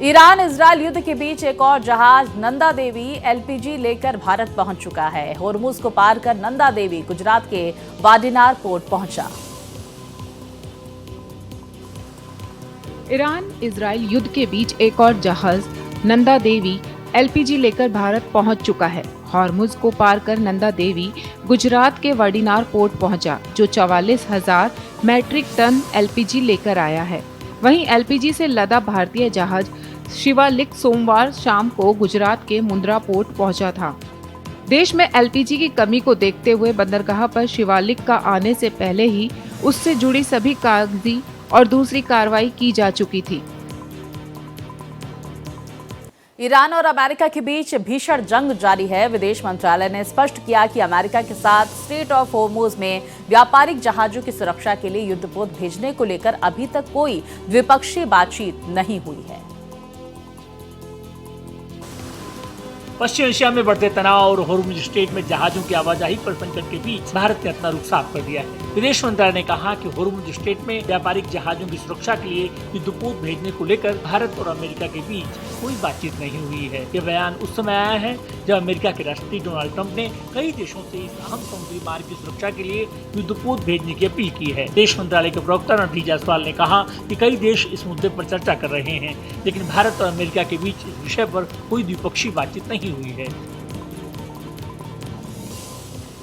Iran Israel युद्ध के बीच एक और जहाज नंदा देवी एलपीजी लेकर भारत पहुंच चुका है। होर्मुज को पार कर नंदा देवी गुजरात के वाडिनार पोर्ट पहुंचा। ईरान इजरायल युद्ध के बीच एक और जहाज नंदा देवी एलपीजी लेकर भारत पहुंच चुका है। होर्मुज को पार कर नंदा देवी गुजरात के वाडिनार पोर्ट पहुंचा, जो 44,000 मैट्रिक टन एलपीजी लेकर आया है। वहीं एलपीजी से लदा भारतीय जहाज शिवालिक सोमवार शाम को गुजरात के मुंद्रा पोर्ट पहुंचा था। देश में एलपीजी की कमी को देखते हुए बंदरगाह पर शिवालिक का आने से पहले ही उससे जुड़ी सभी कागजी और दूसरी कार्रवाई की जा चुकी थी। ईरान और अमेरिका के बीच भीषण जंग जारी है। विदेश मंत्रालय ने स्पष्ट किया कि अमेरिका के साथ स्ट्रेट ऑफ होर्मुज में व्यापारिक जहाजों की सुरक्षा के लिए युद्धपोत भेजने को लेकर अभी तक कोई द्विपक्षीय बातचीत नहीं हुई है। पश्चिम एशिया में बढ़ते तनाव और होर्मुज स्ट्रेट में जहाजों की आवाजाही पर संकट के बीच भारत ने अपना रुख साफ कर दिया है। विदेश मंत्रालय ने कहा कि होर्मुज स्ट्रेट में व्यापारिक जहाजों की सुरक्षा के लिए युद्धपोत भेजने को लेकर भारत और अमेरिका के बीच कोई बातचीत नहीं हुई है। ये बयान उस समय आया है जब अमेरिका के राष्ट्रपति डोनाल्ड ट्रंप ने कई देशों से इस अहम समुद्री मार्ग की सुरक्षा के लिए युद्धपोत भेजने की अपील की है। विदेश मंत्रालय के प्रवक्ता रणधीर जायसवाल ने कहा कि कई देश इस मुद्दे पर चर्चा कर रहे हैं, लेकिन भारत और अमेरिका के बीच इस विषय पर कोई द्विपक्षीय बातचीत नहीं हुई है।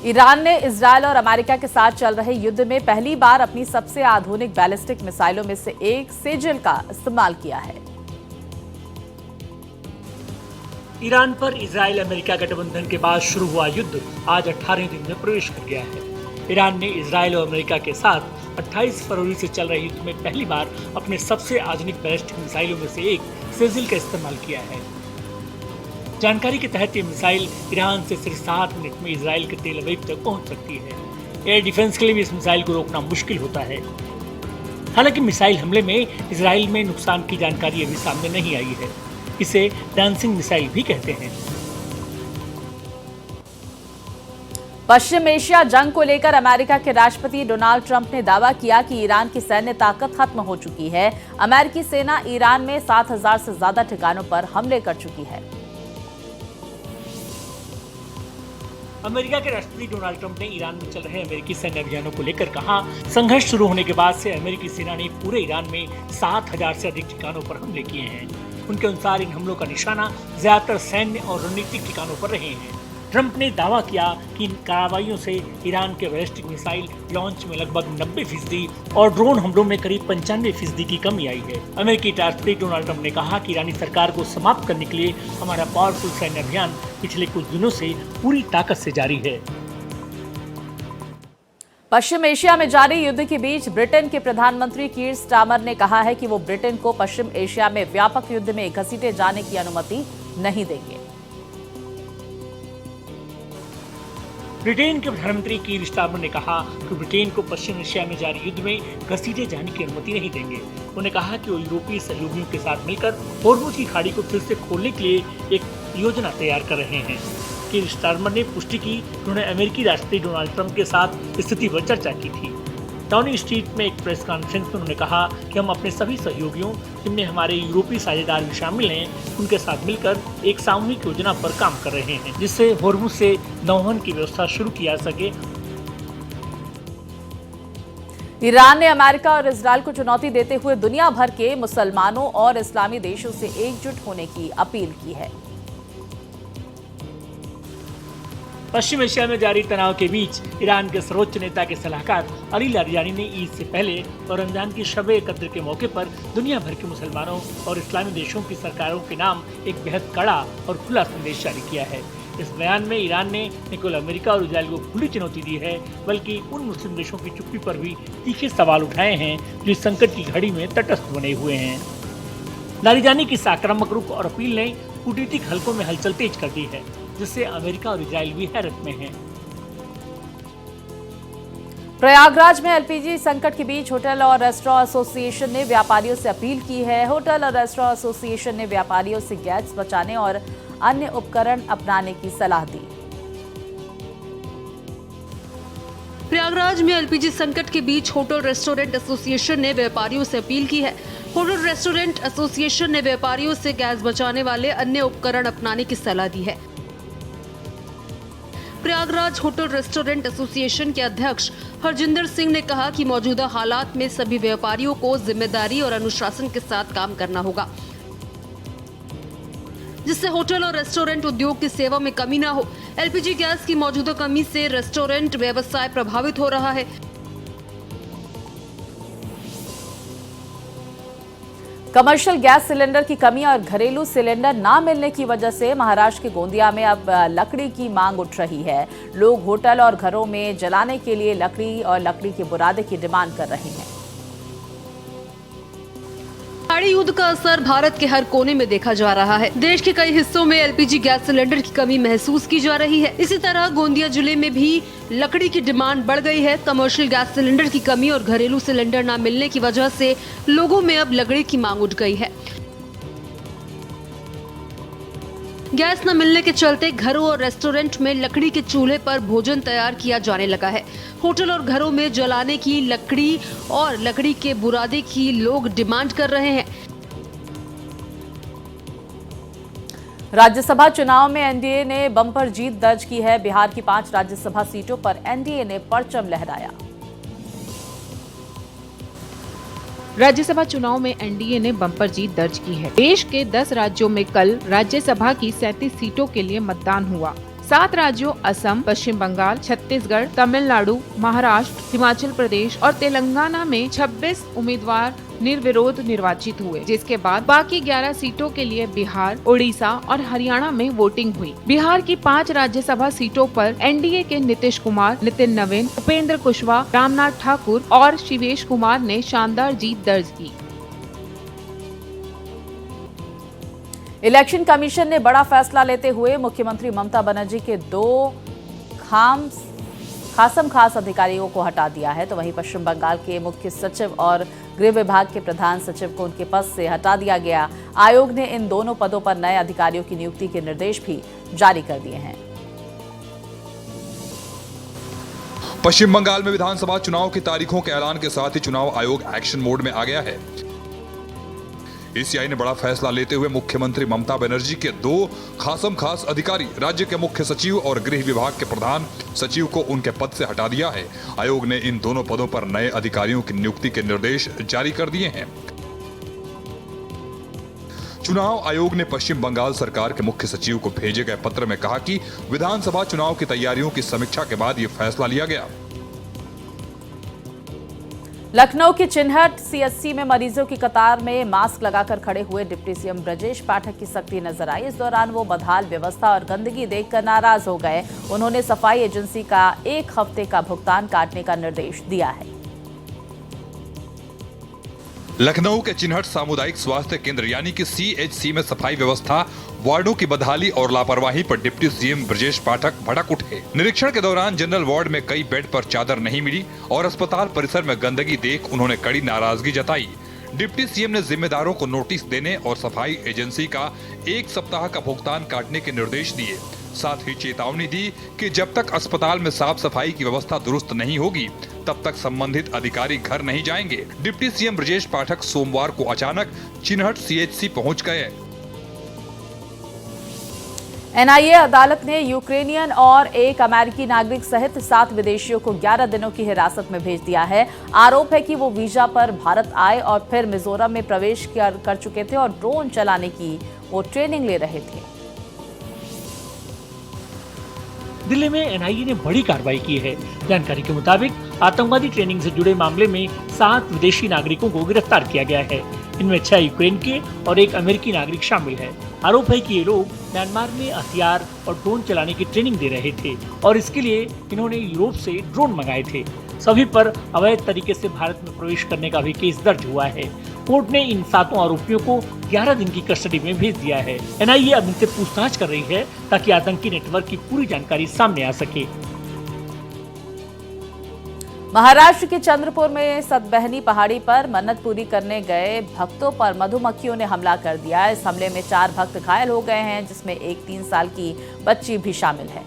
ईरान ने इजरायल और अमेरिका के साथ चल रहे युद्ध में पहली बार अपनी सबसे आधुनिक बैलिस्टिक मिसाइलों में से एक सेजल का इस्तेमाल किया है। ईरान पर इजरायल अमेरिका गठबंधन के बाद शुरू हुआ युद्ध आज 18वें दिन में प्रवेश कर गया है। ईरान ने इजरायल और अमेरिका के साथ 28 फरवरी से चल रहे युद्ध में पहली बार अपने सबसे आधुनिक बैलिस्टिक मिसाइलों में से एक सेजल का इस्तेमाल किया है। जानकारी के तहत ये मिसाइल ईरान से सिर्फ 7 मिनट में इजराइल के तेल अवीव तक पहुंच सकती है। एयर डिफेंस के लिए भी इस मिसाइल को रोकना मुश्किल होता है। हालांकि मिसाइल हमले में इजराइल में नुकसान की जानकारी अभी सामने नहीं आई है। इसे डांसिंग मिसाइल भी कहते हैं। पश्चिम एशिया जंग को लेकर अमेरिका के राष्ट्रपति डोनाल्ड ट्रंप ने दावा किया कि ईरान की सैन्य ताकत खत्म हो चुकी है। अमेरिकी सेना ईरान में 7,000 से ज्यादा ठिकानों पर हमले कर चुकी है। अमेरिका के राष्ट्रपति डोनाल्ड ट्रंप ने ईरान में चल रहे अमेरिकी सैन्य अभियानों को लेकर कहा, संघर्ष शुरू होने के बाद से अमेरिकी सेना ने पूरे ईरान में 7,000 से अधिक ठिकानों पर हमले किए हैं। उनके अनुसार इन हमलों का निशाना ज्यादातर सैन्य और रणनीतिक ठिकानों पर रहे हैं। ट्रंप ने दावा किया कि इन कार्रवाइयों से ईरान के बैलिस्टिक मिसाइल लॉन्च में लगभग 90% और ड्रोन हमलों में करीब 95% की कमी आई है। अमेरिकी राष्ट्रपति डोनाल्ड ट्रंप ने कहा कि ईरानी सरकार को समाप्त करने के लिए हमारा पावरफुल सैन्य अभियान पिछले कुछ दिनों से पूरी ताकत से जारी है। पश्चिम एशिया में जारी युद्ध के बीच ब्रिटेन के प्रधानमंत्री कीर स्टारमर ने कहा है कि वो ब्रिटेन को पश्चिम एशिया में व्यापक युद्ध में घसीटे जाने की अनुमति नहीं देंगे। ब्रिटेन के प्रधानमंत्री कीर स्टारमर ने कहा कि ब्रिटेन को पश्चिम एशिया में जारी युद्ध में घसीटे जाने की अनुमति नहीं देंगे। उन्होंने कहा कि वो यूरोपीय सहयोगियों के साथ मिलकर होर्मुज की खाड़ी को फिर से खोलने के लिए एक योजना तैयार कर रहे हैं। कीर स्टारमर ने पुष्टि की कि उन्होंने अमेरिकी राष्ट्रपति डोनाल्ड ट्रंप के साथ स्थिति पर चर्चा की थी। डाउनिंग स्ट्रीट में एक प्रेस कॉन्फ्रेंस में उन्होंने कहा कि हम अपने सभी सहयोगियों, जिनमें हमारे यूरोपीय साझेदार भी शामिल हैं, उनके साथ मिलकर एक सामूहिक योजना पर काम कर रहे हैं, जिससे होर्मुज से नौवहन की व्यवस्था शुरू की जा सके। ईरान ने अमेरिका और इजरायल को चुनौती देते हुए दुनिया भर के मुसलमानों और इस्लामी देशों से एकजुट होने की अपील की है। पश्चिम एशिया में जारी तनाव के बीच ईरान के सर्वोच्च नेता के सलाहकार अली लारिजानी ने ईद से पहले और रमजान की शब-ए कद्र के मौके पर दुनिया भर के मुसलमानों और इस्लामी देशों की सरकारों के नाम एक बेहद कड़ा और खुला संदेश जारी किया है। इस बयान में ईरान ने न केवल अमेरिका और इजरायल को खुली चुनौती दी है, बल्कि उन मुस्लिम देशों की चुप्पी पर भी तीखे सवाल उठाए हैं जो इस संकट की घड़ी में तटस्थ बने हुए हैं। लारिजानी की इस आक्रामक रुख और अपील ने कूटनीतिक हलकों में हलचल तेज कर दी है, जिससे अमेरिका और इजरायल भी हैरत में हैं। प्रयागराज में एलपीजी संकट के बीच होटल और रेस्टोरेंट एसोसिएशन ने व्यापारियों से अपील की है। होटल और रेस्टोरेंट एसोसिएशन ने व्यापारियों से गैस बचाने और अन्य उपकरण अपनाने की सलाह दी। प्रयागराज में एलपीजी संकट के बीच होटल रेस्टोरेंट एसोसिएशन ने व्यापारियों से अपील की है होटल रेस्टोरेंट एसोसिएशन ने व्यापारियों से गैस बचाने वाले अन्य उपकरण अपनाने की सलाह दी है। प्रयागराज होटल रेस्टोरेंट एसोसिएशन के अध्यक्ष हरजिंदर सिंह ने कहा कि मौजूदा हालात में सभी व्यापारियों को जिम्मेदारी और अनुशासन के साथ काम करना होगा, जिससे होटल और रेस्टोरेंट उद्योग की सेवा में कमी न हो। एलपीजी गैस की मौजूदा कमी से रेस्टोरेंट व्यवसाय प्रभावित हो रहा है। कमर्शियल गैस सिलेंडर की कमी और घरेलू सिलेंडर ना मिलने की वजह से महाराष्ट्र के गोंदिया में अब लकड़ी की मांग उठ रही है। लोग होटल और घरों में जलाने के लिए लकड़ी और लकड़ी के बुरादे की डिमांड कर रहे हैं। खाड़ी युद्ध का असर भारत के हर कोने में देखा जा रहा है। देश के कई हिस्सों में एलपीजी गैस सिलेंडर की कमी महसूस की जा रही है। इसी तरह गोंदिया जिले में भी लकड़ी की डिमांड बढ़ गई है। कमर्शियल गैस सिलेंडर की कमी और घरेलू सिलेंडर न मिलने की वजह से लोगों में अब लकड़ी की मांग उठ गई है। गैस न मिलने के चलते घरों और रेस्टोरेंट में लकड़ी के चूल्हे पर भोजन तैयार किया जाने लगा है। होटल और घरों में जलाने की लकड़ी और लकड़ी के बुरादे की लोग डिमांड कर रहे हैं। राज्यसभा चुनाव में एनडीए ने बम्पर जीत दर्ज की है। बिहार की 5 राज्यसभा सीटों पर एनडीए ने परचम लहराया। राज्यसभा चुनाव में एनडीए ने बम्पर जीत दर्ज की है। देश के 10 राज्यों में कल राज्यसभा की 37 सीटों के लिए मतदान हुआ। 7 राज्यों असम, पश्चिम बंगाल, छत्तीसगढ़, तमिलनाडु, महाराष्ट्र, हिमाचल प्रदेश और तेलंगाना में 26 उम्मीदवार निर्विरोध निर्वाचित हुए, जिसके बाद बाकी 11 सीटों के लिए बिहार, उड़ीसा और हरियाणा में वोटिंग हुई। बिहार की 5 राज्यसभा सीटों पर एनडीए के नीतीश कुमार, नितिन नवीन, उपेंद्र कुशवाहा, रामनाथ ठाकुर और शिवेश कुमार ने शानदार जीत दर्ज की। इलेक्शन कमीशन ने बड़ा फैसला लेते हुए मुख्यमंत्री ममता बनर्जी के 2 खासम खास अधिकारियों को हटा दिया है, तो वहीं पश्चिम बंगाल के मुख्य सचिव और गृह विभाग के प्रधान सचिव को उनके पद से हटा दिया गया। आयोग ने इन दोनों पदों पर नए अधिकारियों की नियुक्ति के निर्देश भी जारी कर दिए हैं। पश्चिम बंगाल में विधानसभा चुनाव की तारीखों के ऐलान के साथ ही चुनाव आयोग एक्शन मोड में आ गया है। ईसीआई ने बड़ा फैसला लेते हुए मुख्यमंत्री ममता बनर्जी के 2 खासम खास अधिकारी, राज्य के मुख्य सचिव और गृह विभाग के प्रधान सचिव को उनके पद से हटा दिया है। आयोग ने इन दोनों पदों पर नए अधिकारियों की नियुक्ति के निर्देश जारी कर दिए हैं। चुनाव आयोग ने पश्चिम बंगाल सरकार के मुख्य सचिव को भेजे गए पत्र में कहा कि विधानसभा चुनाव की तैयारियों की समीक्षा के बाद ये फैसला लिया गया। लखनऊ के चिन्हट सीएचसी में मरीजों की कतार में मास्क लगाकर खड़े हुए डिप्टी सीएम ब्रजेश पाठक की सख्ती नजर आई। इस दौरान वो बदहाल व्यवस्था और गंदगी देखकर नाराज हो गए। उन्होंने सफाई एजेंसी का 1 हफ्ते का भुगतान काटने का निर्देश दिया है। लखनऊ के चिन्हट सामुदायिक स्वास्थ्य केंद्र यानी कि सीएचसी में सफाई व्यवस्था, वार्डों की बदहाली और लापरवाही पर डिप्टी सीएम ब्रजेश पाठक भड़क उठे। निरीक्षण के दौरान जनरल वार्ड में कई बेड पर चादर नहीं मिली और अस्पताल परिसर में गंदगी देख उन्होंने कड़ी नाराजगी जताई। डिप्टी सीएम ने जिम्मेदारों को नोटिस देने और सफाई एजेंसी का 1 सप्ताह का भुगतान काटने के निर्देश दिए। साथ ही चेतावनी दी कि जब तक अस्पताल में साफ सफाई की व्यवस्था दुरुस्त नहीं होगी तब तक संबंधित अधिकारी घर नहीं जाएंगे। डिप्टी सीएम ब्रजेश पाठक सोमवार को अचानक चिन्हट सीएचसी पहुंच गए। एनआईए अदालत ने यूक्रेनियन और एक अमेरिकी नागरिक सहित 7 विदेशियों को 11 दिनों की हिरासत में भेज दिया है। आरोप है कि वो वीजा पर भारत आए और फिर मिजोरम में प्रवेश कर चुके थे और ड्रोन चलाने की वो ट्रेनिंग ले रहे थे। दिल्ली में एनआईए ने बड़ी कार्रवाई की है। जानकारी के मुताबिक आतंकवादी ट्रेनिंग से जुड़े मामले में 7 विदेशी नागरिकों को गिरफ्तार किया गया है। इनमें 6 यूक्रेन के और एक अमेरिकी नागरिक शामिल है। आरोप है कि ये लोग म्यांमार में हथियार और ड्रोन चलाने की ट्रेनिंग दे रहे थे और इसके लिए इन्होंने यूरोप से ड्रोन मंगाए थे। सभी पर अवैध तरीके से भारत में प्रवेश करने का भी केस दर्ज हुआ है। कोर्ट ने इन 7 आरोपियों को 11 दिन की कस्टडी में भेज दिया है। एनआईए अब इनसे पूछताछ कर रही है ताकि आतंकी नेटवर्क की पूरी जानकारी सामने आ सके। महाराष्ट्र के चंद्रपुर में सतबहनी पहाड़ी पर मन्नत पूरी करने गए भक्तों पर मधुमक्खियों ने हमला कर दिया। इस हमले में 4 भक्त घायल हो गए हैं, जिसमें एक 3 साल की बच्ची भी शामिल है।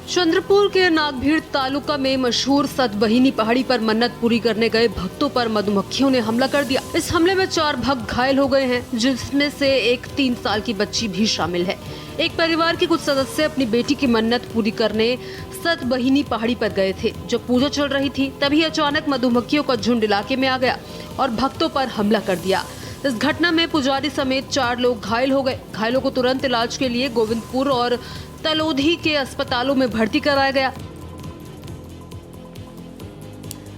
चंद्रपुर के नागभीड़ तालुका में मशहूर सतबहिनी पहाड़ी पर मन्नत पूरी करने गए भक्तों पर मधुमक्खियों ने हमला कर दिया। इस हमले में 4 भक्त घायल हो गए हैं, जिसमें से एक 3 साल की बच्ची भी शामिल है। एक परिवार के कुछ सदस्य अपनी बेटी की मन्नत पूरी करने सतबहिनी पहाड़ी पर गए थे। जब पूजा चल रही थी तभी अचानक मधुमक्खियों का झुंड इलाके में आ गया और भक्तों पर हमला कर दिया। इस घटना में पुजारी समेत 4 लोग घायल हो गए। घायलों को तुरंत इलाज के लिए गोविंदपुर और तलोधी के अस्पतालों में भर्ती कराया गया।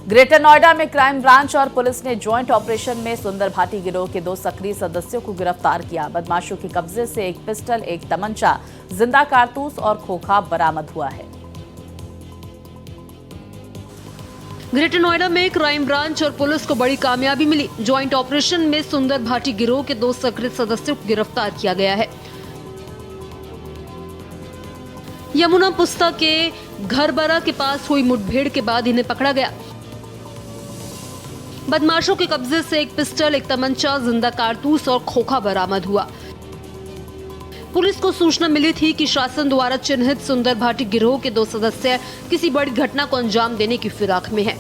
ग्रेटर नोएडा में क्राइम ब्रांच और पुलिस ने ज्वाइंट ऑपरेशन में सुंदर भाटी गिरोह के 2 सक्रिय सदस्यों को गिरफ्तार किया। बदमाशों के कब्जे से एक पिस्टल, एक तमंचा, जिंदा कारतूस और खोखा बरामद हुआ है। ग्रेटर नोएडा में क्राइम ब्रांच और पुलिस को बड़ी कामयाबी मिली। ज्वाइंट ऑपरेशन में सुंदर भाटी गिरोह के 2 सक्रिय सदस्यों को गिरफ्तार किया गया है। यमुना पुस्ता के घरबरा के पास हुई मुठभेड़ के बाद इन्हें पकड़ा गया। बदमाशों के कब्जे से एक पिस्टल, एक तमंचा, जिंदा कारतूस और खोखा बरामद हुआ। पुलिस को सूचना मिली थी कि शासन द्वारा चिन्हित सुंदर भाटी गिरोह के 2 सदस्य किसी बड़ी घटना को अंजाम देने की फिराक में हैं।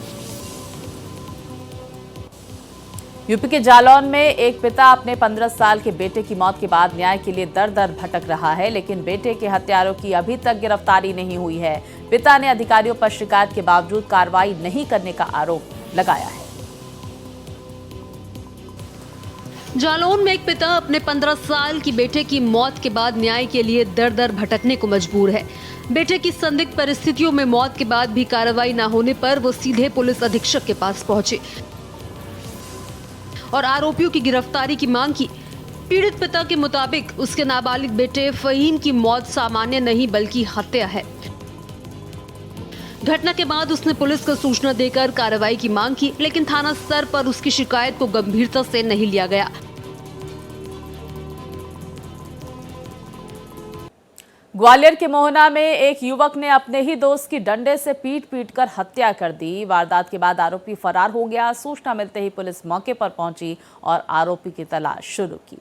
यूपी के जालौन में एक पिता अपने 15 साल के बेटे की मौत के बाद न्याय के लिए दर-दर भटक रहा है, लेकिन बेटे के हत्यारों की अभी तक गिरफ्तारी नहीं हुई है। पिता ने अधिकारियों पर शिकायत के बावजूद कार्रवाई नहीं करने का आरोप लगाया है। जालौन में एक पिता अपने 15 साल की बेटे की मौत के बाद न्याय के लिए दर-दर भटकने को मजबूर है। बेटे की संदिग्ध परिस्थितियों में मौत के बाद भी कार्रवाई न होने पर वो सीधे पुलिस अधीक्षक के पास पहुंचे और आरोपियों की गिरफ्तारी की मांग की। पीड़ित पिता के मुताबिक उसके नाबालिग बेटे फहीम की मौत सामान्य नहीं बल्कि हत्या है। घटना के बाद उसने पुलिस को सूचना देकर कार्रवाई की मांग की, लेकिन थाना स्तर पर उसकी शिकायत को गंभीरता से नहीं लिया गया। ग्वालियर के मोहना में एक युवक ने अपने ही दोस्त की डंडे से पीट कर हत्या कर दी। वारदात के बाद आरोपी फरार हो गया। सूचना मिलते ही पुलिस मौके पर पहुंची और आरोपी की तलाश शुरू की।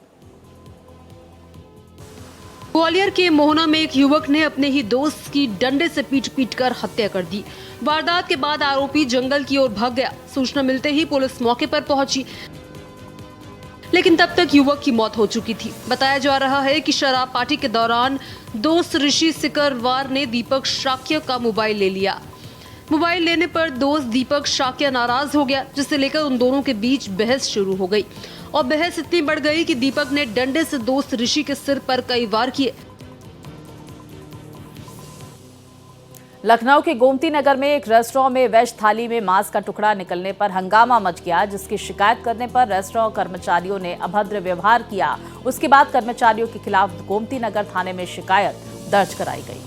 ग्वालियर के मोहना में एक युवक ने अपने ही दोस्त की डंडे से पीट कर हत्या कर दी। वारदात के बाद आरोपी जंगल की ओर भाग गया। सूचना मिलते ही पुलिस मौके पर पहुंची, लेकिन तब तक युवक की मौत हो चुकी थी। बताया जा रहा है कि शराब पार्टी के दौरान दोस्त ऋषि सिकरवार ने दीपक शाक्य का मोबाइल ले लिया। मोबाइल लेने पर दोस्त दीपक शाक्य नाराज हो गया, जिसे लेकर उन दोनों के बीच बहस शुरू हो गई और बहस इतनी बढ़ गई कि दीपक ने डंडे से दोस्त ऋषि के सिर पर कई वार किए। लखनऊ के गोमती नगर में एक रेस्टोरेंट में वेज थाली में मांस का टुकड़ा निकलने पर हंगामा मच गया, जिसकी शिकायत करने पर रेस्टोरेंट कर्मचारियों ने अभद्र व्यवहार किया। उसके बाद कर्मचारियों के खिलाफ गोमती नगर थाने में शिकायत दर्ज कराई गई।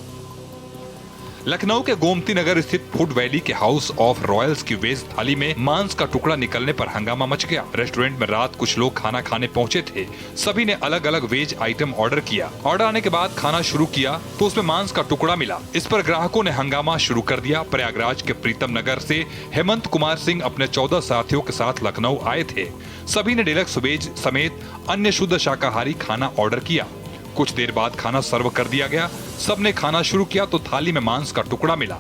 लखनऊ के गोमती नगर स्थित फूड वैली के हाउस ऑफ रॉयल्स की वेज थाली में मांस का टुकड़ा निकलने पर हंगामा मच गया। रेस्टोरेंट में रात कुछ लोग खाना खाने पहुंचे थे। सभी ने अलग अलग वेज आइटम ऑर्डर किया। ऑर्डर आने के बाद खाना शुरू किया तो उसमें मांस का टुकड़ा मिला। इस पर ग्राहकों ने हंगामा शुरू कर दिया। प्रयागराज के प्रीतम नगर से हेमंत कुमार सिंह अपने 14 साथियों के साथ लखनऊ आए थे। सभी ने डिलक्स वेज समेत अन्य शुद्ध शाकाहारी खाना ऑर्डर किया। कुछ देर बाद खाना सर्व कर दिया गया। सबने खाना शुरू किया तो थाली में मांस का टुकड़ा मिला।